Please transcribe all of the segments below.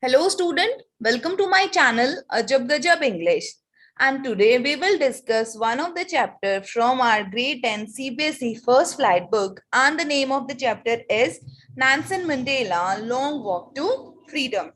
Hello student, welcome to my channel Ajab Gajab English. And today we will discuss one of the chapter from our grade 10 CBSE first flight book, and the name of the chapter is Nelson Mandela Long Walk to Freedom.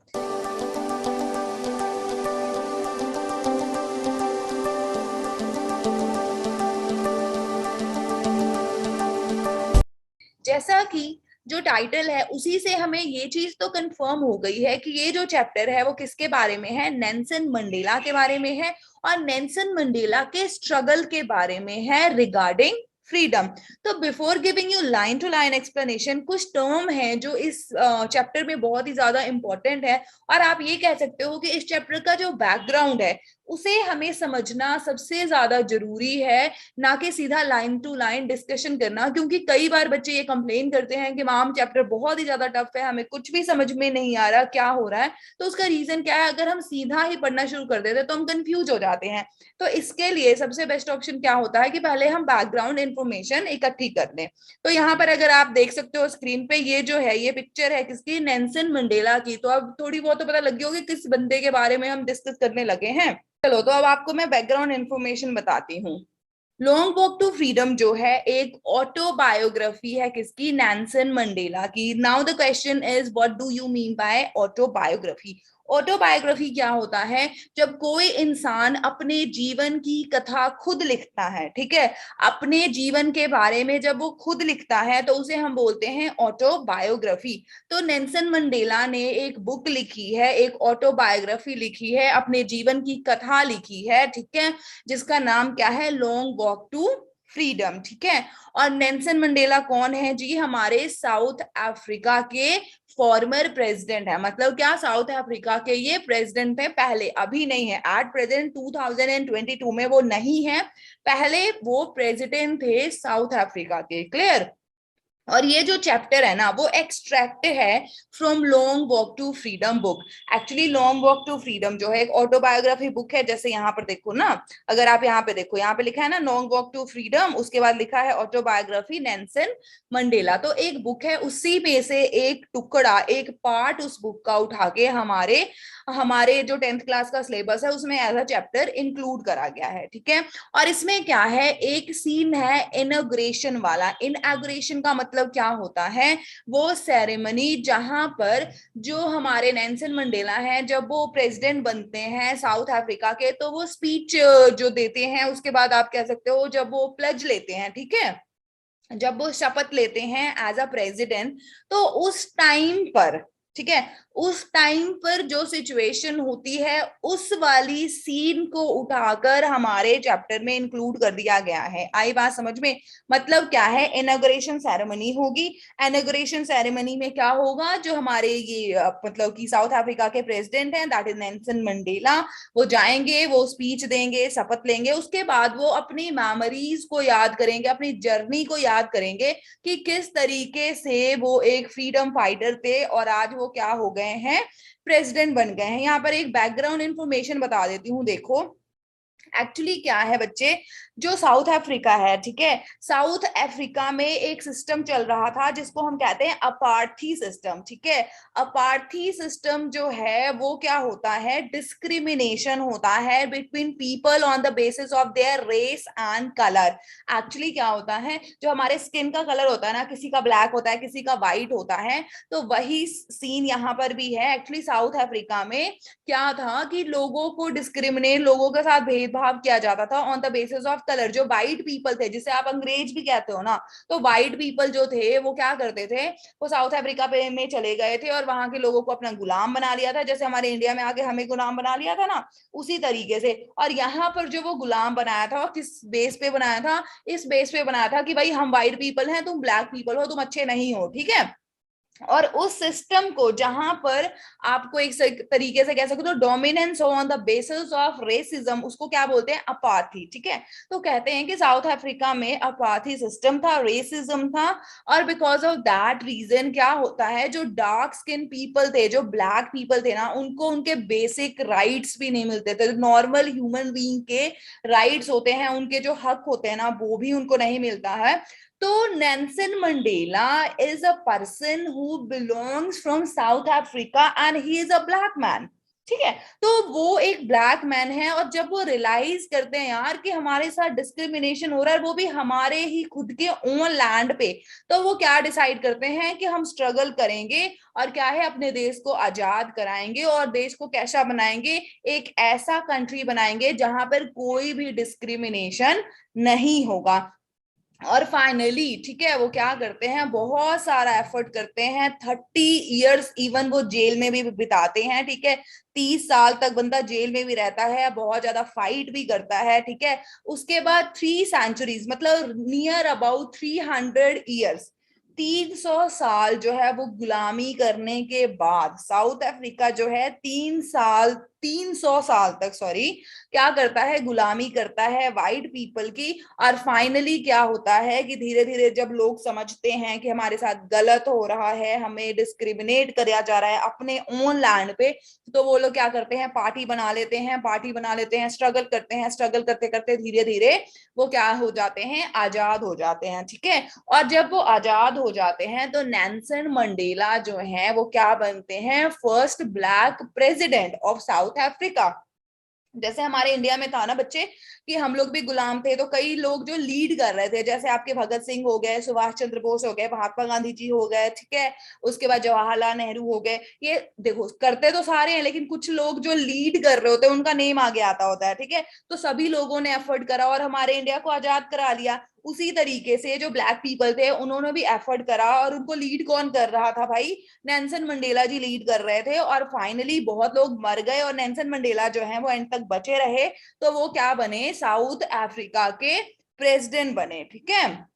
जैसा कि जो title है उसी से हमें ये चीज तो कंफर्म हो गई है कि ये जो चैप्टर है वो किसके बारे में है, नेल्सन मंडेला के बारे में है और नेल्सन मंडेला के स्ट्रगल के बारे में है रिगार्डिंग फ्रीडम। तो before giving you line to line explanation, कुछ टर्म है जो इस चैप्टर में बहुत ही ज्यादा इंपॉर्टेंट है और आप ये कह सकते हो कि इस चैप्टर का जो बैकग्राउंड है उसे हमें समझना सबसे ज्यादा जरूरी है, ना कि सीधा लाइन टू लाइन डिस्कशन करना। क्योंकि कई बार बच्चे ये कंप्लेन करते हैं कि मैम चैप्टर बहुत ही ज्यादा टफ है, हमें कुछ भी समझ में नहीं आ रहा क्या हो रहा है। तो उसका रीजन क्या है, अगर हम सीधा ही पढ़ना शुरू कर देते तो हम कंफ्यूज हो जाते हैं। तो इसके लिए सबसे बेस्ट ऑप्शन क्या होता है कि पहले हम बैकग्राउंड इंफॉर्मेशन इकट्ठी कर लें। तो यहाँ पर अगर आप देख सकते हो स्क्रीन पे, ये जो है ये पिक्चर है किसकी, नेल्सन मंडेला की। तो अब थोड़ी बहुत तो पता लग गई होगी किस बंदे के बारे में हम डिस्कस करने लगे हैं। चलो तो अब आपको मैं बैकग्राउंड इंफॉर्मेशन बताती हूँ। लॉन्ग वॉक टू फ्रीडम जो है एक ऑटोबायोग्राफी है किसकी, नेल्सन मंडेला की। Now the question is what do you mean by autobiography. Autobiography क्या होता है, जब कोई इंसान अपने जीवन की कथा खुद लिखता है, ठीक है, अपने जीवन के बारे में जब वो खुद लिखता है तो उसे हम बोलते हैं ऑटोबायोग्राफी। तो नेल्सन मंडेला ने एक बुक लिखी है, एक ऑटोबायोग्राफी लिखी है, अपने जीवन की कथा लिखी है, ठीक है, जिसका नाम क्या है, लॉन्ग वॉक टू फ्रीडम, ठीक है। और नेल्सन मंडेला कौन है जी, हमारे साउथ अफ्रीका के फॉर्मर प्रेसिडेंट है। मतलब क्या, साउथ अफ्रीका के ये प्रेसिडेंट है, पहले, अभी नहीं है, एट प्रेजेंट 2022 में वो नहीं है, पहले वो प्रेसिडेंट थे साउथ अफ्रीका के। क्लियर। और ये जो चैप्टर है ना वो एक्सट्रैक्ट है from Long Walk to Freedom book. Actually Long Walk to Freedom जो है एक ऑटोबायोग्राफी बुक है। जैसे यहाँ पर देखो ना, अगर आप यहाँ पे देखो, यहाँ पे लिखा है ना लॉन्ग वॉक टू फ्रीडम, उसके बाद लिखा है ऑटोबायोग्राफी नेल्सन मंडेला। तो एक बुक है, उसी में से एक टुकड़ा, एक पार्ट उस बुक का उठा के हमारे हमारे जो 10th क्लास का सिलेबस है उसमें एज अ चैप्टर इंक्लूड करा गया है, ठीक है। और इसमें क्या है, एक सीन है इनॉग्रेशन वाला। इनॉग्रेशन का मतलब क्या होता है, वो सेरेमनी जहां पर जो हमारे नेल्सन मंडेला हैं जब वो प्रेसिडेंट बनते हैं साउथ अफ्रीका के, तो वो स्पीच जो देते हैं, उसके बाद आप कह सकते हो जब वो प्लेज लेते हैं, ठीक है, जब वो शपथ लेते हैं एज अ प्रेसिडेंट, तो उस टाइम पर, ठीक है, उस टाइम पर जो सिचुएशन होती है उस वाली सीन को उठाकर हमारे चैप्टर में इंक्लूड कर दिया गया है। आई बात समझ में। मतलब क्या है, इनॉग्रेशन सेरेमनी होगी। इनॉग्रेशन सेरेमनी में क्या होगा, जो हमारे ये मतलब कि साउथ अफ्रीका के प्रेसिडेंट हैं, दैट इज नेल्सन मंडेला, वो जाएंगे, वो स्पीच देंगे, शपथ लेंगे, उसके बाद वो अपनी मेमोरीज को याद करेंगे, अपनी जर्नी को याद करेंगे कि किस तरीके से वो एक फ्रीडम फाइटर थे और आज वो क्या हो गए हैं, प्रेसिडेंट बन गए हैं। यहाँ पर एक बैकग्राउंड इंफॉर्मेशन बता देती हूँ। देखो एक्चुअली क्या है बच्चे, जो साउथ अफ्रीका है, ठीक है, साउथ अफ्रीका में एक सिस्टम चल रहा था जिसको हम कहते हैं अपार्थी सिस्टम, ठीक है। अपार्थी सिस्टम जो है वो क्या होता है, डिस्क्रिमिनेशन होता है between people on the basis of their race and colour. Actually क्या होता है, जो हमारे स्किन का कलर होता है ना, किसी का ब्लैक होता है, किसी का व्हाइट होता है, तो वही सीन यहाँ पर भी है। एक्चुअली साउथ अफ्रीका में क्या था कि लोगों को डिस्क्रिमिनेट, लोगों के साथ भेदभाव किया जाता था on the basis of colour. जो व्हाइट पीपल थे, जिसे आप अंग्रेज भी कहते हो ना, तो व्हाइट पीपल जो थे वो क्या करते थे, वो साउथ अफ्रीका पे में चले गए थे और वहां के लोगों को अपना गुलाम बना लिया था, जैसे हमारे इंडिया में आके हमें गुलाम बना लिया था ना, उसी तरीके से। और यहाँ पर जो वो गुलाम बनाया था, किस बेस पे बनाया था, इस बेस पे बनाया था कि भाई हम व्हाइट पीपल हैं, तुम ब्लैक पीपल हो, तुम अच्छे नहीं हो, ठीक है। और उस सिस्टम को जहां पर आपको एक तरीके से कह सकते हो डोमिनेंस हो on the basis of racism, उसको क्या बोलते हैं, अपार्थी, ठीक है। तो कहते हैं कि साउथ अफ्रीका में अपार्थी सिस्टम था, रेसिज्म था, और बिकॉज ऑफ दैट रीजन क्या होता है, जो डार्क स्किन पीपल थे, जो ब्लैक पीपल थे ना, उनको उनके बेसिक राइट्स भी नहीं मिलते थे। नॉर्मल ह्यूमन बीइंग के राइट्स होते हैं, उनके जो हक होते हैं ना, वो भी उनको नहीं मिलता है। तो Nelson Mandela is a person who belongs from south Africa and he is a black man, ठीक है। तो वो एक ब्लैक मैन है, और जब वो रियलाइज करते हैं यार कि हमारे साथ डिस्क्रिमिनेशन हो रहा है, वो भी हमारे ही खुद के ओन लैंड पे, तो वो क्या डिसाइड करते हैं कि हम स्ट्रगल करेंगे और क्या है, अपने देश को आजाद कराएंगे और देश को कैसा बनाएंगे, एक ऐसा कंट्री बनाएंगे जहां पर कोई भी डिस्क्रिमिनेशन नहीं होगा। और फाइनली ठीक है, वो क्या करते हैं, बहुत सारा एफर्ट करते हैं, 30 इयर्स इवन वो जेल में भी बिताते हैं, ठीक है। 30 साल तक बंदा जेल में भी रहता है, बहुत ज्यादा फाइट भी करता है, ठीक है। उसके बाद 3 सेंचुरीज मतलब नियर अबाउट 300 इयर्स, 300 साल जो है वो गुलामी करने के बाद साउथ अफ्रीका जो है 300 साल तक, सॉरी, क्या करता है, गुलामी करता है वाइट पीपल की। और फाइनली क्या होता है कि धीरे धीरे जब लोग समझते हैं कि हमारे साथ गलत हो रहा है, हमें डिस्क्रिमिनेट किया जा रहा है अपने ओन लैंड पे, तो वो लोग क्या करते हैं, पार्टी बना लेते हैं, पार्टी बना लेते हैं, स्ट्रगल करते हैं, स्ट्रगल करते करते धीरे धीरे वो क्या हो जाते हैं, आजाद हो जाते हैं, ठीक है। और जब वो आजाद हो जाते हैं तो नेल्सन मंडेला जो है वो क्या बनते हैं, first black president of south Africa. जैसे हमारे इंडिया में था ना बच्चे कि हम लोग भी गुलाम थे, तो कई लोग जो लीड कर रहे थे, जैसे आपके भगत सिंह हो गए, सुभाष चंद्र बोस हो गए, महात्मा गांधी जी हो गए, ठीक है। उसके बाद जवाहरलाल नेहरू हो गए। ये देखो करते तो सारे हैं, लेकिन कुछ लोग जो लीड कर रहे होते हैं उनका नेम आगे आता होता है, ठीक है। तो सभी लोगों ने एफर्ट करा और हमारे इंडिया को आजाद करा लिया। उसी तरीके से जो ब्लैक पीपल थे उन्होंने भी एफर्ट करा, और उनको लीड कौन कर रहा था भाई, नेल्सन मंडेला जी लीड कर रहे थे। और फाइनली बहुत लोग मर गए और नेल्सन मंडेला जो है वो एंड तक बचे रहे, तो वो क्या बने, साउथ अफ्रीका के प्रेसिडेंट बने, ठीक है।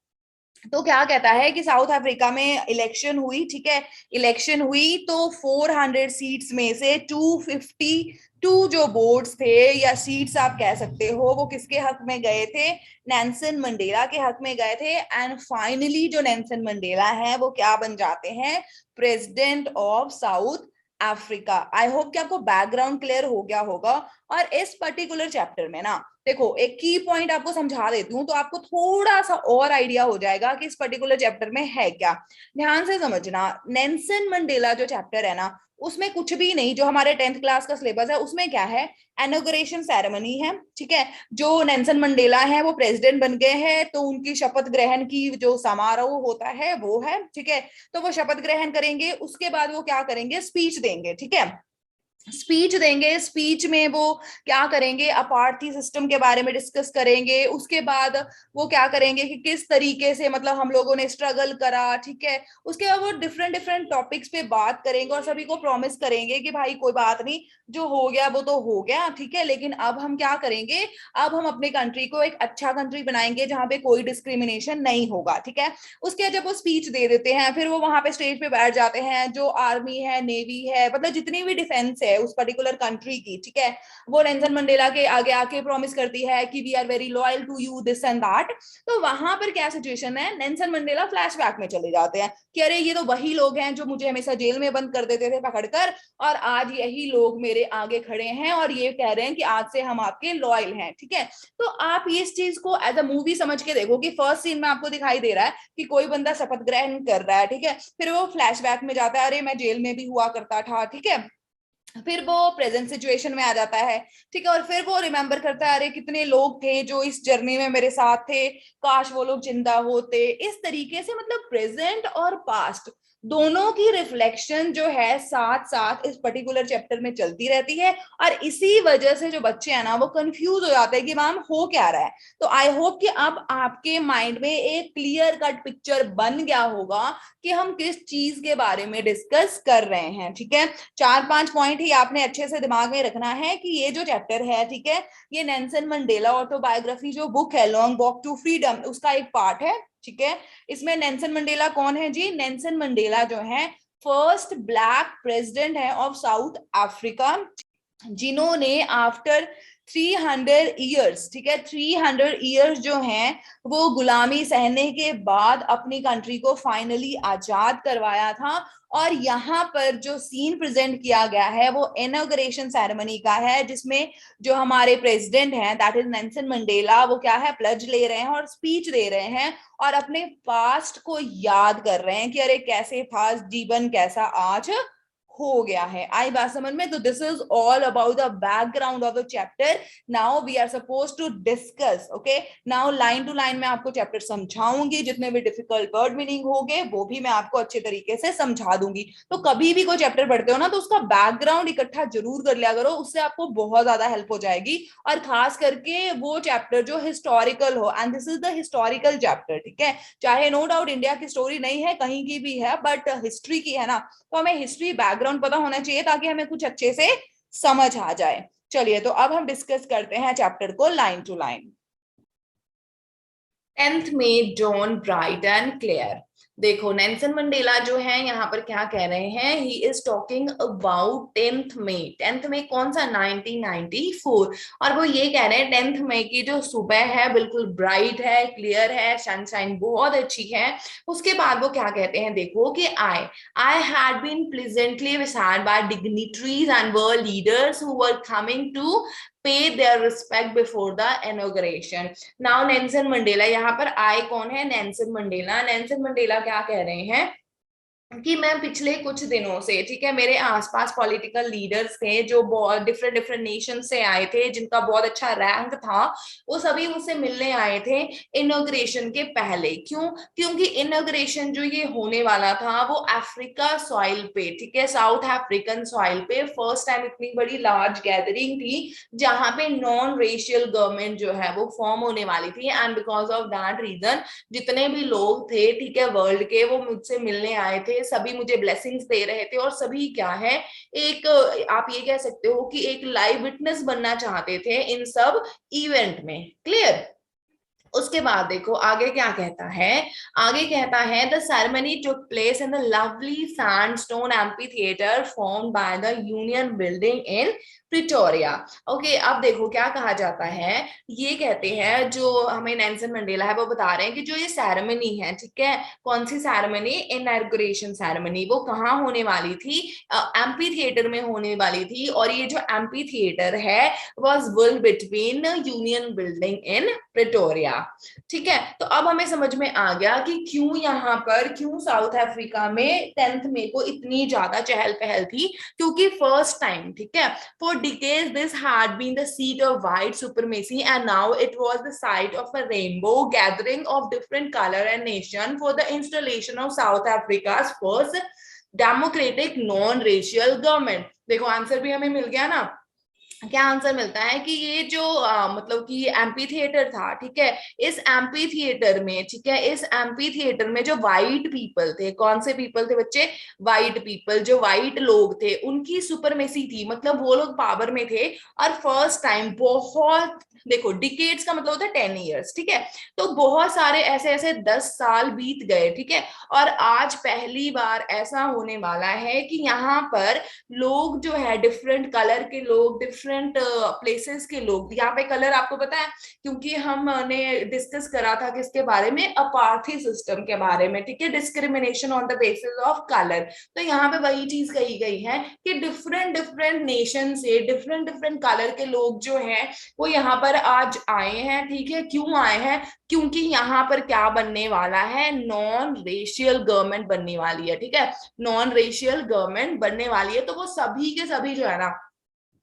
तो क्या कहता है कि साउथ अफ्रीका में इलेक्शन हुई, ठीक है। इलेक्शन हुई तो 400 सीट्स में से 252 जो वोट्स थे या सीट्स आप कह सकते हो, वो किसके हक में गए थे, नेल्सन मंडेला के हक में गए थे। एंड फाइनली जो नेल्सन मंडेला है वो क्या बन जाते हैं, president of south Africa. I hope कि आपको बैकग्राउंड क्लियर हो गया होगा। और इस पर्टिकुलर चैप्टर में ना देखो एक की पॉइंट आपको समझा देती हूँ, तो आपको थोड़ा सा और आइडिया हो जाएगा कि इस पर्टिकुलर चैप्टर में है क्या। ध्यान से समझना, नेल्सन मंडेला जो चैप्टर है ना, उसमें कुछ भी नहीं, जो हमारे 10th क्लास का सिलेबस है उसमें क्या है, इनॉग्रेशन सेरेमनी है, ठीक है। जो नेल्सन मंडेला है वो प्रेसिडेंट बन गए हैं, तो उनकी शपथ ग्रहण की जो समारोह होता है वो है, ठीक है। तो वो शपथ ग्रहण करेंगे, उसके बाद वो क्या करेंगे, स्पीच देंगे, ठीक है। स्पीच देंगे, स्पीच में वो क्या करेंगे, अपार्थी सिस्टम के बारे में डिस्कस करेंगे। उसके बाद वो क्या करेंगे कि किस तरीके से मतलब हम लोगों ने स्ट्रगल करा, ठीक है। उसके बाद वो डिफरेंट डिफरेंट टॉपिक्स पे बात करेंगे और सभी को प्रॉमिस करेंगे कि भाई कोई बात नहीं, जो हो गया वो तो हो गया, ठीक है, लेकिन अब हम क्या करेंगे, अब हम अपने कंट्री को एक अच्छा कंट्री बनाएंगे जहां पे कोई डिस्क्रिमिनेशन नहीं होगा, ठीक है। उसके बाद जब वो स्पीच दे देते हैं, फिर वो वहां पे स्टेज पे बैठ जाते हैं, जो आर्मी है, नेवी है, मतलब जितनी भी डिफेंस है उस पर्टिकुलर कंट्री की, ठीक है, वो नेल्सन मंडेला के आगे आके प्रॉमिस करती है कि we are very loyal to you, this and that. तो वहां पर क्या सिचुएशन है, नेल्सन मंडेला फ्लैशबैक में चले जाते हैं कि अरे ये तो वही लोग हैं जो मुझे हमेशा जेल में बंद कर देते थे पकड़कर, और आज यही लोग मेरे आगे खड़े हैं और ये कह रहे हैं कि आज से हम आपके लॉयल हैं, ठीक है। तो आप ये इस चीज को एज अ मूवी समझ के देखो कि फर्स्ट सीन में आपको दिखाई दे रहा है कि कोई बंदा शपथ ग्रहण कर रहा है, ठीक है। फिर वो फ्लैशबैक में जाता है, अरे मैं जेल में भी हुआ करता था, ठीक है। फिर वो प्रेजेंट सिचुएशन में आ जाता है, ठीक है। और फिर वो रिमेम्बर करता है, अरे कितने लोग थे जो इस जर्नी में मेरे साथ थे, काश वो लोग जिंदा होते। इस तरीके से मतलब प्रेजेंट और पास्ट दोनों की रिफ्लेक्शन जो है साथ साथ इस पर्टिकुलर चैप्टर में चलती रहती है। और इसी वजह से जो बच्चे हैं ना वो कंफ्यूज हो जाते हैं कि मैम हो क्या रहा है। तो आई होप कि अब आपके माइंड में एक क्लियर कट पिक्चर बन गया होगा कि हम किस चीज के बारे में डिस्कस कर रहे हैं, ठीक है। 4-5 पॉइंट ही आपने अच्छे से दिमाग में रखना है कि ये जो चैप्टर है, ठीक है, ये नेल्सन मंडेला ऑटोबायोग्राफी जो बुक है लॉन्ग वॉक टू फ्रीडम, उसका एक पार्ट है, ठीक है। इसमें नेल्सन मंडेला कौन है जी, नेल्सन मंडेला जो है फर्स्ट ब्लैक प्रेसिडेंट है ऑफ साउथ अफ्रीका। जिन्होंने आफ्टर 300 ईयर्स, ठीक है, 300 ईयर्स जो हैं वो गुलामी सहने के बाद अपनी कंट्री को फाइनली आजाद करवाया था। और यहाँ पर जो सीन प्रेजेंट किया गया है वो इनॉग्रेशन सेरेमनी का है, जिसमें जो हमारे प्रेसिडेंट हैं दैट इज नेल्सन मंडेला, वो क्या है, प्लज ले रहे हैं और स्पीच दे रहे हैं और अपने पास्ट को याद कर रहे हैं कि अरे कैसे था जीवन, कैसा आज हो गया है। आई बात समझ में? तो this is all about the background of the chapter. Now we are suppose to discuss, okay. Now line to line में आपको चैप्टर समझाऊंगी, जितने भी डिफिकल्ट वर्ड मीनिंग होंगे वो भी मैं आपको अच्छे तरीके से समझा दूंगी। तो कभी भी कोई चैप्टर पढ़ते हो ना तो उसका बैकग्राउंड इकट्ठा जरूर कर लिया करो, उससे आपको बहुत ज्यादा हेल्प हो जाएगी। और खास करके वो चैप्टर जो हिस्टोरिकल हो, and this is the historical chapter, ठीक है। चाहे नो डाउट इंडिया की स्टोरी नहीं है, कहीं की भी है, बट हिस्ट्री की है ना, तो हमें हिस्ट्री बैकग्राउंड पता होना चाहिए ताकि हमें कुछ अच्छे से समझ आ जाए। चलिए, तो अब हम डिस्कस करते हैं चैप्टर को लाइन टू लाइन। 10th में डॉन ब्राइट एंड क्लियर। देखो नेल्सन मंडेला जो है यहाँ पर क्या कह रहे हैं, he is talking about 10th May. 10th मई कौन सा, 1994। और वो ये कह रहे हैं 10th मई की जो सुबह है बिल्कुल ब्राइट है, क्लियर है, सनशाइन बहुत अच्छी है। उसके बाद वो क्या कहते हैं, देखो कि I had been pleasantly visited by dignitaries and world leaders who were coming to pay their respect before the inauguration. Now Nelson Mandela, यहाँ पर आई कौन है, नेल्सन मंडेला। नेल्सन मंडेला क्या कह रहे हैं कि मैं पिछले कुछ दिनों से, ठीक है, मेरे आसपास पॉलिटिकल लीडर्स थे जो बहुत डिफरेंट डिफरेंट नेशन से आए थे, जिनका बहुत अच्छा रैंक था, वो सभी मुझसे मिलने आए थे इनॉग्रेशन के पहले। क्यों? क्योंकि इनॉग्रेशन जो ये होने वाला था वो अफ्रीका सॉइल पे, ठीक है, साउथ अफ्रीकन सॉइल पे फर्स्ट टाइम इतनी बड़ी लार्ज गैदरिंग थी जहां पे नॉन रेशियल गवर्नमेंट जो है वो फॉर्म होने वाली थी। And because of that reason जितने भी लोग थे, ठीक है, वर्ल्ड के, वो मुझसे मिलने आए थे, सभी मुझे ब्लेसिंग्स दे रहे थे और सभी क्या है, एक आप ये कह सकते हो कि एक लाइव विटनेस बनना चाहते थे इन सब इवेंट में। क्लियर? उसके बाद देखो आगे क्या कहता है, आगे कहता है the ceremony took place in the lovely sandstone amphi theatre formed by the union building in Pretoria. Okay, अब देखो क्या कहा जाता है, ये कहते हैं जो हमें नेल्सन मंडेला है वो बता रहे हैं कि जो ये सेरेमनी है, ठीक है, कौन सी सेरेमनी, इनॉग्रेशन सेरेमनी, वो कहाँ होने वाली थी, एम्पी थिएटर में होने वाली थी। और ये जो एम्पी थिएटर है was built between union building in Pretoria. ठीक है, तो अब हमें समझ में आ गया कि क्यों यहाँ पर, क्यों साउथ अफ्रीका में 10th मई को इतनी ज्यादा चहल पहल थी, क्योंकि फर्स्ट टाइम, ठीक है, for decades this had been the seat of white supremacy and now it was the site of a rainbow gathering of different color and nation for the installation of South Africa's first democratic non-racial government। देखो answer भी हमें मिल गया ना। क्या answer मिलता है कि ये जो मतलब कि एम्पी थिएटर था, ठीक है, इस एम्पी थिएटर में, ठीक है, इस एम्पी थिएटर में जो वाइट पीपल थे, कौन से पीपल थे बच्चे, वाइट पीपल, जो वाइट लोग थे उनकी सुपरमेसी थी, मतलब वो लोग पावर में थे। और फर्स्ट टाइम बहुत, देखो डिकेड्स का मतलब होता है 10 ईयर्स, ठीक है, तो बहुत सारे ऐसे ऐसे 10 साल बीत गए, ठीक है, और आज पहली बार ऐसा होने वाला है कि यहाँ पर लोग जो है डिफरेंट कलर के लोग, डिफरेंट प्लेसेस के लोग, यहाँ पे कलर आपको पता है क्योंकि हमने डिस्कस करा था किसके बारे में, अपार्थी सिस्टम के बारे में, ठीक है, discrimination on the basis of colour. तो यहाँ पे वही चीज कही गई है कि डिफरेंट डिफरेंट नेशन से डिफरेंट डिफरेंट कलर के लोग जो है वो यहाँ पर आज आए हैं, ठीक है। क्यों आए हैं? क्योंकि यहाँ पर क्या बनने वाला है, नॉन रेशियल गवर्नमेंट बनने वाली है, ठीक है, नॉन रेशियल गवर्नमेंट बनने वाली है। तो वो सभी के सभी जो है ना,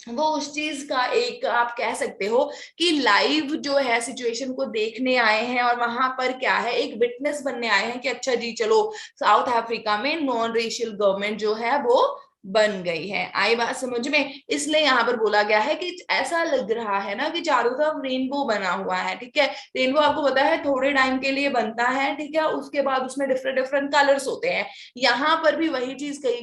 वो उस चीज का एक आप कह सकते हो कि लाइव जो है सिचुएशन को देखने आए हैं और वहां पर क्या है, एक विटनेस बनने आए हैं कि अच्छा जी चलो साउथ अफ्रीका में नॉन रेशियल गवर्नमेंट जो है वो बन गई है। आई बात समझ में? इसलिए यहाँ पर बोला गया है कि ऐसा लग रहा है ना कि चारों तरफ रेनबो बना हुआ है, ठीक है। रेनबो आपको पता है थोड़े टाइम के लिए बनता है, ठीक है, उसके बाद उसमें डिफरेंट डिफरेंट कलर्स होते हैं। यहाँ पर भी वही चीज कही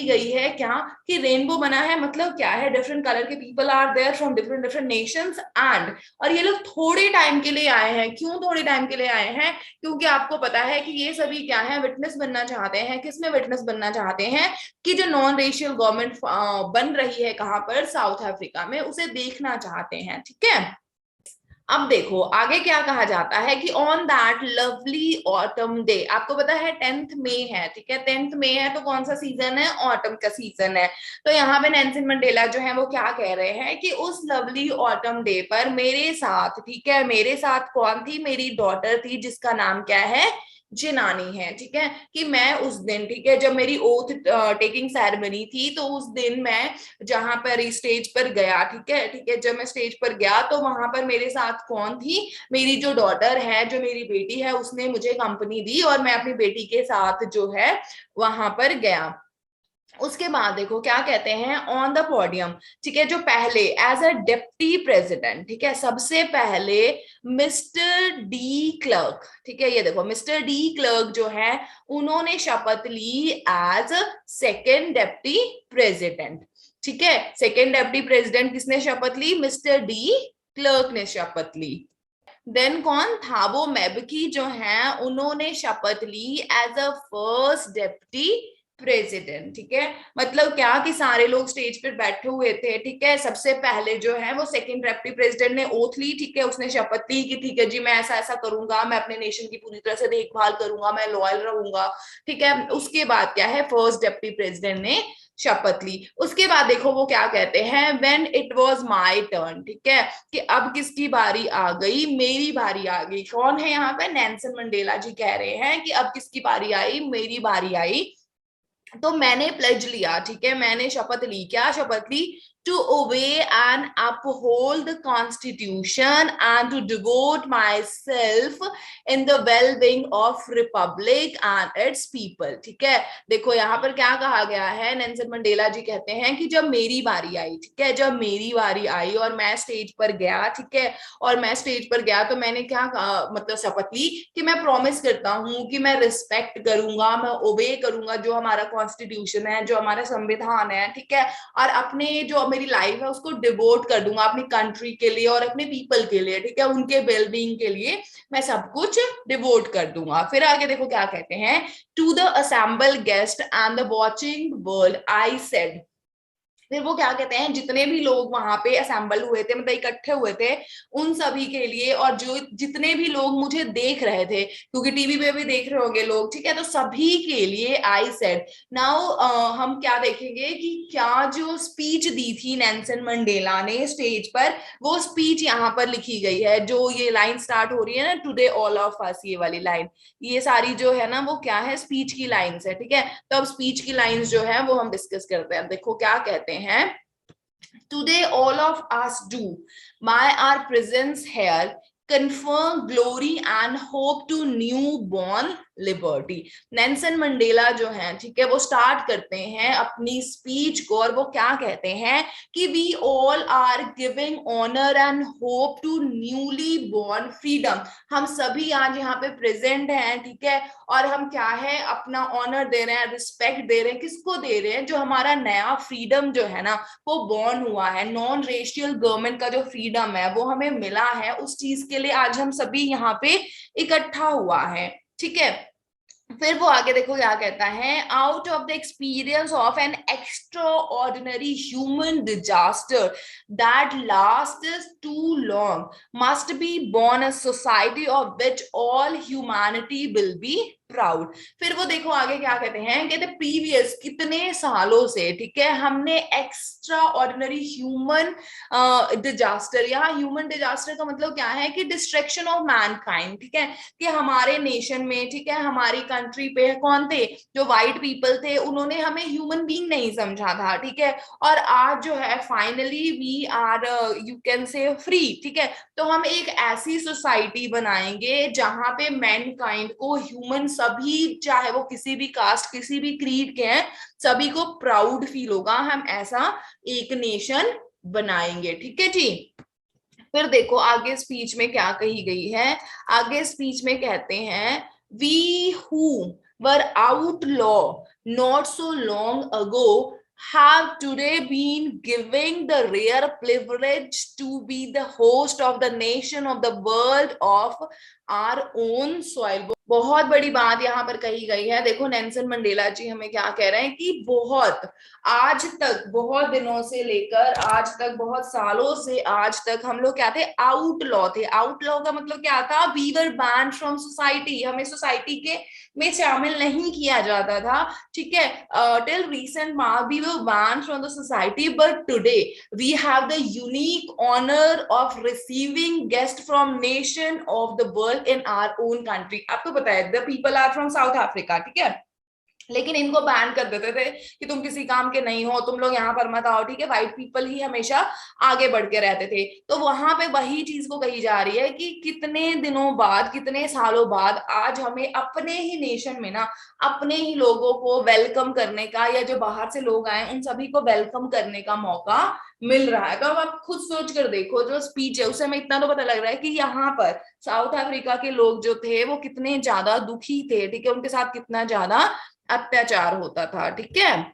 गई है क्या, कि रेनबो बना है, मतलब क्या है, डिफरेंट कलर के people are there from different different nations and, और ये लोग थोड़े टाइम के लिए आए हैं। क्यों थोड़े टाइम के लिए आए हैं? क्योंकि आपको पता है कि ये सभी क्या है, विटनेस बनना चाहते हैं। किसमें विटनेस बनना चाहते हैं? कि जो नॉन रेशियल गवर्नमेंट बन रही है कहां पर, साउथ अफ्रीका में, उसे देखना चाहते हैं। ठीक है, अब देखो आगे क्या कहा जाता है कि on that lovely autumn day, आपको पता है 10th मई है, ठीक है, 10th मई है तो कौन सा सीजन है, ऑटम का सीजन है। तो यहाँ पे नेल्सन मंडेला जो है वो क्या कह रहे हैं कि उस लवली ऑटम डे पर मेरे साथ, ठीक है, मेरे साथ कौन थी, मेरी डॉटर थी जिसका नाम क्या है, जिनानी है। ठीक है, कि मैं उस दिन, ठीक है, जब मेरी ओथ टेकिंग सेरेमनी थी तो उस दिन मैं जहां पर स्टेज पर गया, ठीक है, ठीक है, जब मैं स्टेज पर गया तो वहां पर मेरे साथ कौन थी, मेरी जो डॉटर है, जो मेरी बेटी है, उसने मुझे कंपनी दी और मैं अपनी बेटी के साथ जो है वहां पर गया। उसके बाद देखो क्या कहते हैं, ऑन द पोडियम, ठीक है, जो पहले एज अ डिप्टी प्रेसिडेंट, ठीक है, सबसे पहले मिस्टर डी क्लर्क, ठीक है, ये देखो मिस्टर डी क्लर्क जो है उन्होंने शपथ ली एज सेकेंड डिप्टी प्रेसिडेंट। ठीक है, सेकेंड डिप्टी प्रेसिडेंट किसने शपथ ली, मिस्टर डी क्लर्क ने शपथ ली। देन कौन, थाबो मैबकी जो है उन्होंने शपथ ली as a first deputy president. ठीक है, मतलब क्या कि सारे लोग स्टेज पर बैठे हुए थे, ठीक है, सबसे पहले जो है वो सेकंड डिप्टी प्रेसिडेंट ने ओथ ली, ठीक है, उसने शपथ ली कि ठीक है जी मैं ऐसा ऐसा करूंगा, मैं अपने नेशन की पूरी तरह से देखभाल करूंगा, मैं लॉयल रहूंगा। ठीक है, उसके बाद क्या है, फर्स्ट डिप्टी प्रेसिडेंट ने शपथ ली। उसके बाद देखो वो क्या कहते हैं, when it was my turn, ठीक है, कि अब किसकी बारी आ गई, मेरी बारी आ गई। कौन है यहाँ पे, नेल्सन मंडेला जी कह रहे हैं कि अब किसकी बारी आई, मेरी बारी आई। तो मैंने प्लेज लिया, ठीक है, मैंने शपथ ली, क्या शपथ ली, to obey and uphold the constitution and to devote myself in the well being of republic and its people. ठीक है, देखो यहाँ पर क्या कहा गया है, नेल्सन मंडेला जी कहते हैं कि जब मेरी बारी आई, ठीक है, जब मेरी बारी आई और मैं स्टेज पर गया, ठीक है, और मैं स्टेज पर गया तो मैंने क्या मतलब शपथ ली कि मैं प्रॉमिस करता हूं कि मैं रिस्पेक्ट करूंगा, मैं ओबे करूंगा जो हमारा कॉन्स्टिट्यूशन है, जो हमारा संविधान है, ठीक है, और अपने जो मेरी लाइफ है उसको डिवोट कर दूंगा अपनी कंट्री के लिए और अपने पीपल के लिए, ठीक है, उनके वेलबींग के लिए मैं सब कुछ डिवोट कर दूंगा। फिर आगे देखो क्या कहते हैं, to the assemble guest and the watching world I said, फिर वो क्या कहते हैं, जितने भी लोग वहां पे असेंबल हुए थे, मतलब इकट्ठे हुए थे, उन सभी के लिए, और जो जितने भी लोग मुझे देख रहे थे, क्योंकि टीवी पे भी देख रहे होंगे लोग, ठीक है, तो सभी के लिए आई सेड नाउ, हम क्या देखेंगे कि क्या जो स्पीच दी थी नेल्सन मंडेला ने स्टेज पर, वो स्पीच यहाँ पर लिखी गई है, जो ये लाइन स्टार्ट हो रही है ना, टुडे ऑल ऑफ अस, ये वाली लाइन, ये सारी जो है ना वो क्या है, स्पीच की लाइंस है। ठीक है, तो अब स्पीच की लाइंस जो है वो हम डिस्कस करते हैं। देखो क्या कहते हैं, today all of us do by our presence here confirm glory and hope to newborn liberty. Nelson Mandela जो है, ठीक है, वो स्टार्ट करते हैं अपनी स्पीच को और वो क्या कहते हैं कि we all are giving honour and hope to newly born freedom. हम सभी आज यहाँ पे प्रेजेंट हैं, ठीक है, और हम क्या है अपना ऑनर दे रहे हैं, रिस्पेक्ट दे रहे हैं, किसको दे रहे हैं, जो हमारा नया फ्रीडम जो है ना वो बॉर्न हुआ है, नॉन रेशियल गवर्नमेंट का जो फ्रीडम है वो हमें मिला है, उस चीज के लिए आज हम सभी यहाँ पे इकट्ठा हुआ है। ठीक है, फिर वो आगे देखो क्या कहता है, out of the experience of an extraordinary human disaster that last too long must be born a society of which all humanity will be proud. फिर वो देखो आगे क्या कहते हैं, कहते प्रीवियस कितने सालों से, ठीक है, हमने एक्स्ट्रा ऑर्डिनरी ह्यूमन डिजास्टर, यहाँ ह्यूमन डिजास्टर का मतलब क्या है कि डिस्ट्रक्शन ऑफ मैनकाइंड, ठीक है, कि हमारे नेशन में, ठीक है, हमारी कंट्री पे कौन थे, जो वाइट पीपल थे, उन्होंने हमें ह्यूमन बीइंग नहीं समझा था। ठीक है, और आज जो है finally we are you can say free. ठीक है, तो हम एक ऐसी सोसाइटी बनाएंगे जहां पे मैनकाइंड को, ह्यूमन सभी, चाहे वो किसी भी कास्ट किसी भी क्रीड के हैं, सभी को प्राउड फील होगा, हम ऐसा एक नेशन बनाएंगे। ठीक है जी, फिर देखो आगे स्पीच में क्या कही गई है, आगे स्पीच में कहते हैं we who were out law not so long ago have today been giving the rare privilege to be the host of the nation of the world of our own soil. बहुत बड़ी बात यहाँ पर कही गई है। देखो नेल्सन मंडेला जी हमें क्या कह रहे हैं कि बहुत आज तक, बहुत दिनों से लेकर आज तक, बहुत सालों से आज तक हम लोग क्या थे, आउटलॉ थे। आउटलॉ का मतलब क्या था, we were banned from society, हमें सोसाइटी के में शामिल नहीं किया जाता था, ठीक है। Till recent mark we were banned from the society, but today we have the unique honor of receiving guests from nation of the world in our own country। आपको पता है the people are from South Africa, ठीक है, लेकिन इनको ban कर देते थे कि तुम किसी काम के नहीं हो, तुम लोग यहाँ पर मत आओ, ठीक है। व्हाइट पीपल ही हमेशा आगे बढ़ के रहते थे। तो वहां पे वही चीज को कही जा रही है कि कितने दिनों बाद, कितने सालों बाद आज हमें अपने ही नेशन में ना अपने ही लोगों को वेलकम करने का, या जो बाहर से लोग आए उन सभी को वेलकम करने का मौका मिल रहा है। तो अब आप खुद सोच कर देखो, जो स्पीच है उससे हमें इतना तो पता लग रहा है कि यहाँ पर साउथ अफ्रीका के लोग जो थे वो कितने ज्यादा दुखी थे, ठीक है, उनके साथ कितना ज्यादा अत्याचार होता था, ठीक है।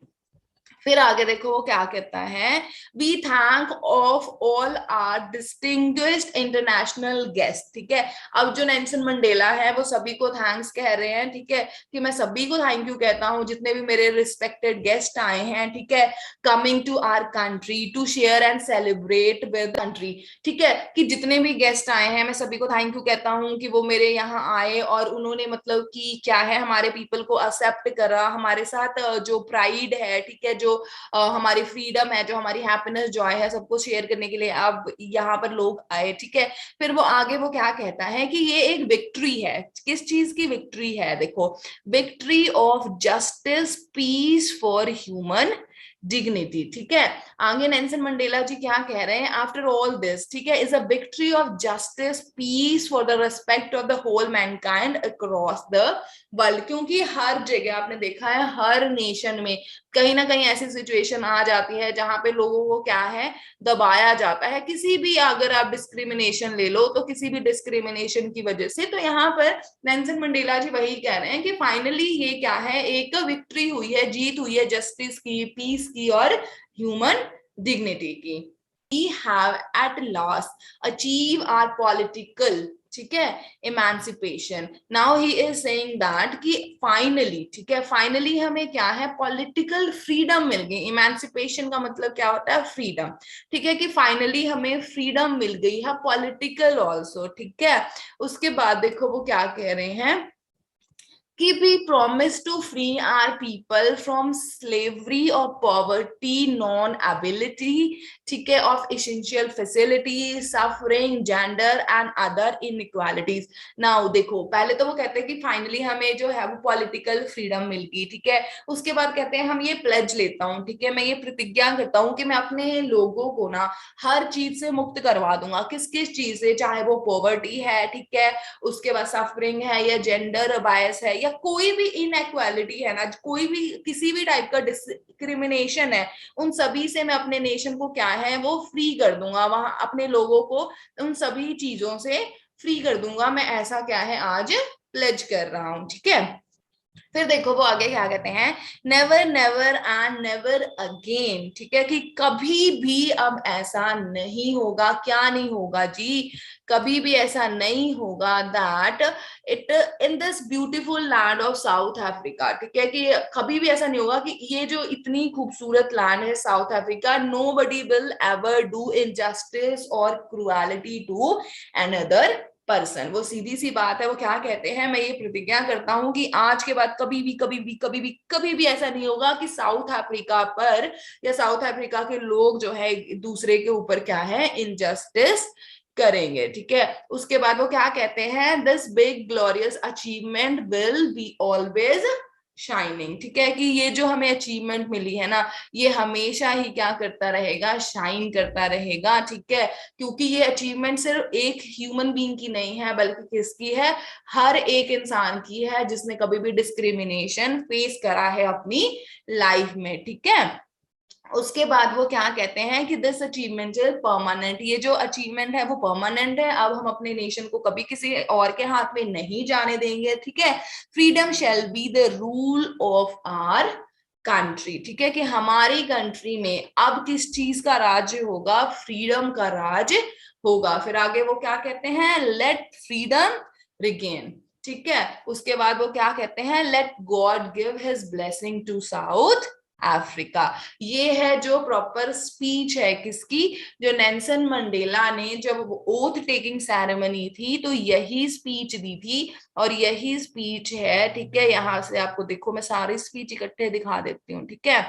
फिर आगे देखो वो क्या कहता है, we thank of all our distinguished international guest, ठीक है। अब जो नेल्सन मंडेला है वो सभी को थैंक्स कह रहे हैं, ठीक है, कि मैं सभी को थैंक यू कहता हूँ जितने भी मेरे रिस्पेक्टेड गेस्ट आए हैं, ठीक है, coming to our country to share and celebrate with country, ठीक है, कि जितने भी गेस्ट आए हैं मैं सभी को थैंक यू कहता हूँ कि वो मेरे यहाँ आए और उन्होंने मतलब कि क्या है, हमारे पीपल को एक्सेप्ट करा, हमारे साथ जो प्राइड है, ठीक है, जो हमारी फ्रीडम है, जो हमारी हैप्पीनेस जॉय है, सबको शेयर करने के लिए अब यहाँ पर लोग आए, ठीक है। फिर वो आगे वो क्या कहता है कि ये एक विक्ट्री है। किस चीज की विक्ट्री है, देखो, victory of justice peace for human dignity, ठीक है। आगे नेल्सन मंडेला जी क्या कह रहे हैं, आफ्टर ऑल दिस, ठीक है, is a victory of justice peace for the respect of the whole mankind across the world. क्योंकि हर जगह आपने देखा है, हर नेशन में कहीं ना कहीं ऐसी सिचुएशन आ जाती है जहां पे लोगों को क्या है, दबाया जाता है। किसी भी, अगर आप डिस्क्रिमिनेशन ले लो तो किसी भी डिस्क्रिमिनेशन की वजह से, तो यहाँ पर नेल्सन मंडेला जी वही कह रहे हैं कि फाइनली ये क्या है, एक विक्ट्री हुई है, जीत हुई है जस्टिस की, पीस की और ह्यूमन डिग्निटी की। We have at last achieved our political, ठीक है, emancipation. Now he is saying that कि फाइनली, ठीक है, फाइनली हमें क्या है, पॉलिटिकल फ्रीडम मिल गई। इमेंसिपेशन का मतलब क्या होता है, फ्रीडम, ठीक है, कि फाइनली हमें फ्रीडम मिल गई है, पॉलिटिकल ऑल्सो, ठीक है। उसके बाद देखो वो क्या कह रहे हैं कि we promise to free our people from slavery or poverty, non-ability, ठीक है, of essential facilities, suffering, gender and other inequalities। now देखो, पहले तो वो कहते हैं कि फाइनली हमें जो है वो पॉलिटिकल फ्रीडम मिल गई, ठीक है। उसके बाद कहते हैं हम ये प्लेज लेता हूँ, ठीक है, मैं ये प्रतिज्ञा करता हूँ कि मैं अपने लोगों को ना हर चीज से मुक्त करवा दूंगा। किस किस चीज से, चाहे वो पॉवर्टी है, ठीक है, उसके बाद सफरिंग है, या जेंडर बायस है, या कोई भी इनइक्वालिटी है ना, कोई भी किसी भी टाइप का डिस्क्रिमिनेशन है, उन सभी से मैं अपने नेशन को क्या है वो फ्री कर दूंगा। वहां अपने लोगों को उन सभी चीजों से फ्री कर दूंगा। मैं ऐसा क्या है आज प्लेज कर रहा हूं, ठीक है। फिर देखो वो आगे क्या कहते हैं, never never and never again, ठीक है, कि कभी भी अब ऐसा नहीं होगा। क्या नहीं होगा जी, कभी भी ऐसा नहीं होगा, that it in this beautiful land of south Africa, ठीक है, कि कभी भी ऐसा नहीं होगा कि ये जो इतनी खूबसूरत लैंड है south Africa, nobody will ever do injustice और क्रुएलिटी टू अनदर पर्सन। वो सीधी सी बात है, वो क्या कहते हैं, मैं ये प्रतिज्ञा करता हूं कि आज के बाद कभी भी कभी भी कभी भी कभी भी ऐसा नहीं होगा कि साउथ अफ्रीका पर या साउथ अफ्रीका के लोग जो है दूसरे के ऊपर क्या है, इनजस्टिस करेंगे, ठीक है। उसके बाद वो क्या कहते हैं, this big glorious achievement will be always shining, ठीक है, कि ये जो हमें अचीवमेंट मिली है ना, ये हमेशा ही क्या करता रहेगा, शाइन करता रहेगा, ठीक है। क्योंकि ये अचीवमेंट सिर्फ एक ह्यूमन बीइंग की नहीं है, बल्कि किसकी है, हर एक इंसान की है जिसने कभी भी डिस्क्रिमिनेशन फेस करा है अपनी लाइफ में, ठीक है। उसके बाद वो क्या कहते हैं कि दिस अचीवमेंट इज परमानेंट, ये जो अचीवमेंट है वो परमानेंट है। अब हम अपने नेशन को कभी किसी और के हाथ में नहीं जाने देंगे, ठीक है। Freedom shall be the rule of our country, ठीक है, कि हमारी कंट्री में अब किस चीज का राज्य होगा, फ्रीडम का राज होगा। फिर आगे वो क्या कहते हैं, लेट फ्रीडम रिगेन। ठीक है, उसके बाद वो क्या कहते हैं, let God give his blessing to South Africa. ये है जो प्रॉपर स्पीच है किसकी, जो नेल्सन मंडेला ने जब ओथ टेकिंग सेरेमनी थी तो यही स्पीच दी थी और यही स्पीच है। ठीक है, यहां से आपको देखो मैं सारी स्पीच इकट्ठे दिखा देती हूँ। ठीक है,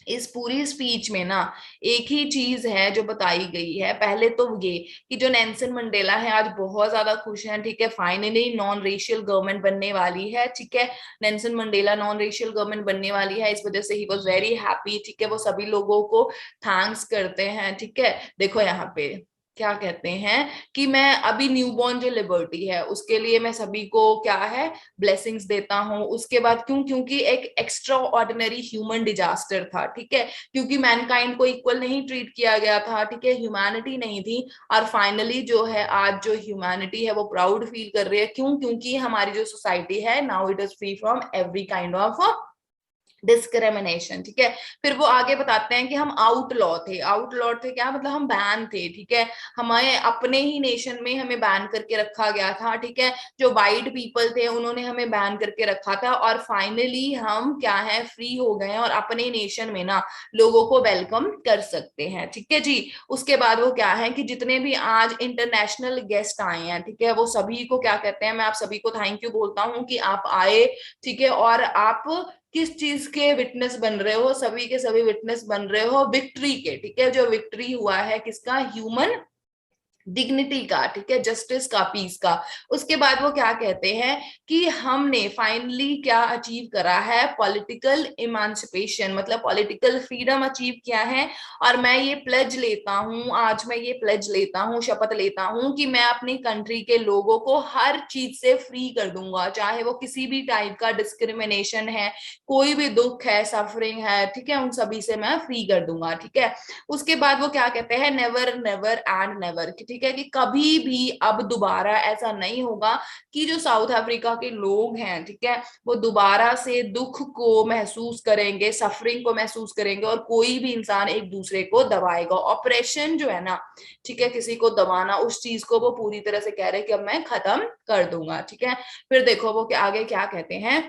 इस पूरी स्पीच में ना एक ही चीज है जो बताई गई है। पहले तो ये कि जो नेल्सन मंडेला है आज बहुत ज्यादा खुश हैं। ठीक है, फाइनली नॉन रेशियल गवर्नमेंट बनने वाली है। ठीक है, Nelson Mandela non racial government बनने वाली है, इस वजह से ही वॉज वेरी हैप्पी। ठीक है, वो सभी लोगों को थैंक्स करते हैं। ठीक है, देखो यहाँ पे क्या कहते हैं कि मैं अभी न्यूबॉर्न जो लिबर्टी है उसके लिए मैं सभी को क्या है ब्लेसिंग्स देता हूँ। उसके बाद क्यों, क्योंकि एक एक्स्ट्रा ऑर्डिनरी ह्यूमन डिजास्टर था। ठीक है, क्योंकि मैनकाइंड को इक्वल नहीं ट्रीट किया गया था। ठीक है, ह्यूमैनिटी नहीं थी। और फाइनली जो है आज जो ह्यूमैनिटी है वो प्राउड फील कर रही है। क्यों, क्योंकि हमारी जो सोसाइटी है now it is free from every kind of discrimination. ठीक है, फिर वो आगे बताते हैं कि हम आउटलॉ थे। आउटलॉ थे क्या मतलब, हम बैन थे। ठीक है, हमारे अपने ही नेशन में हमें बैन करके रखा गया था। ठीक है, जो वाइट पीपल थे उन्होंने हमें बैन करके रखा था और फाइनली हम क्या है फ्री हो गए हैं और अपने नेशन में ना लोगों को वेलकम कर सकते हैं। ठीक है जी, उसके बाद वो क्या है कि जितने भी आज इंटरनेशनल गेस्ट आए हैं, ठीक है, वो सभी को क्या कहते हैं, मैं आप सभी को थैंक यू बोलता हूँ कि आप आए। ठीक है, और आप किस चीज के विटनेस बन रहे हो, सभी के सभी विटनेस बन रहे हो विक्ट्री के। ठीक है, जो विक्ट्री हुआ है किसका, ह्यूमन डिग्निटी का। ठीक है, जस्टिस का, पीस का। उसके बाद वो क्या कहते हैं कि हमने फाइनली क्या अचीव करा है, पॉलिटिकल इमांसिपेशन, मतलब पॉलिटिकल फ्रीडम अचीव किया है। और मैं ये प्लेज लेता हूं, आज मैं ये प्लेज लेता हूं, शपथ लेता हूं कि मैं अपनी कंट्री के लोगों को हर चीज से फ्री कर दूंगा, चाहे वो किसी भी टाइप का डिस्क्रिमिनेशन है, कोई भी दुख है, सफरिंग है, ठीक है, उन सभी से मैं फ्री कर दूंगा। ठीक है, उसके बाद वो क्या कहते हैं, नेवर नेवर एंड नेवर। ठीक है, कि कभी भी अब दोबारा ऐसा नहीं होगा कि जो साउथ अफ्रीका के लोग हैं, ठीक है, वो दोबारा से दुख को महसूस करेंगे, सफरिंग को महसूस करेंगे और कोई भी इंसान एक दूसरे को दबाएगा। ऑपरेशन जो है ना, ठीक है, किसी को दबाना, उस चीज को वो पूरी तरह से कह रहे हैं कि अब मैं खत्म कर दूंगा। ठीक है, फिर देखो वो आगे क्या कहते हैं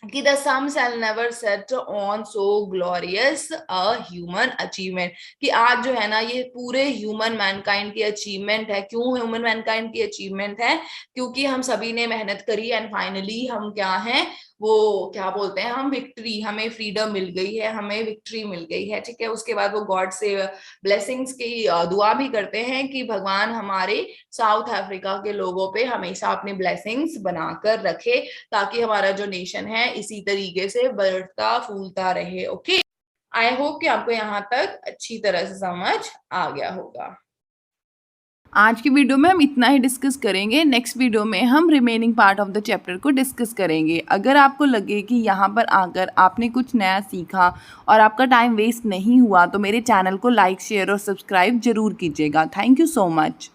कि the sum shall never set on so glorious a human achievement। कि आज जो है ना ये पूरे ह्यूमन मैनकाइंड की अचीवमेंट है। क्यों ह्यूमन मैनकाइंड की अचीवमेंट है, क्योंकि हम सभी ने मेहनत करी एंड फाइनली हम क्या हैं, वो क्या बोलते हैं, हम विक्ट्री, हमें फ्रीडम मिल गई है, हमें विक्ट्री मिल गई है। ठीक है, उसके बाद वो गॉड से ब्लेसिंग्स की दुआ भी करते हैं कि भगवान हमारे साउथ अफ्रीका के लोगों पे हमेशा अपनी ब्लेसिंग्स बनाकर रखे, ताकि हमारा जो नेशन है इसी तरीके से बढ़ता फूलता रहे। ओके, आई होप कि आपको यहाँ तक अच्छी तरह से समझ आ गया होगा। आज की वीडियो में हम इतना ही डिस्कस करेंगे। नेक्स्ट वीडियो में हम remaining part of the chapter को डिस्कस करेंगे। अगर आपको लगे कि यहाँ पर आकर आपने कुछ नया सीखा और आपका टाइम वेस्ट नहीं हुआ तो मेरे चैनल को लाइक, शेयर और सब्सक्राइब जरूर कीजिएगा। Thank you so much.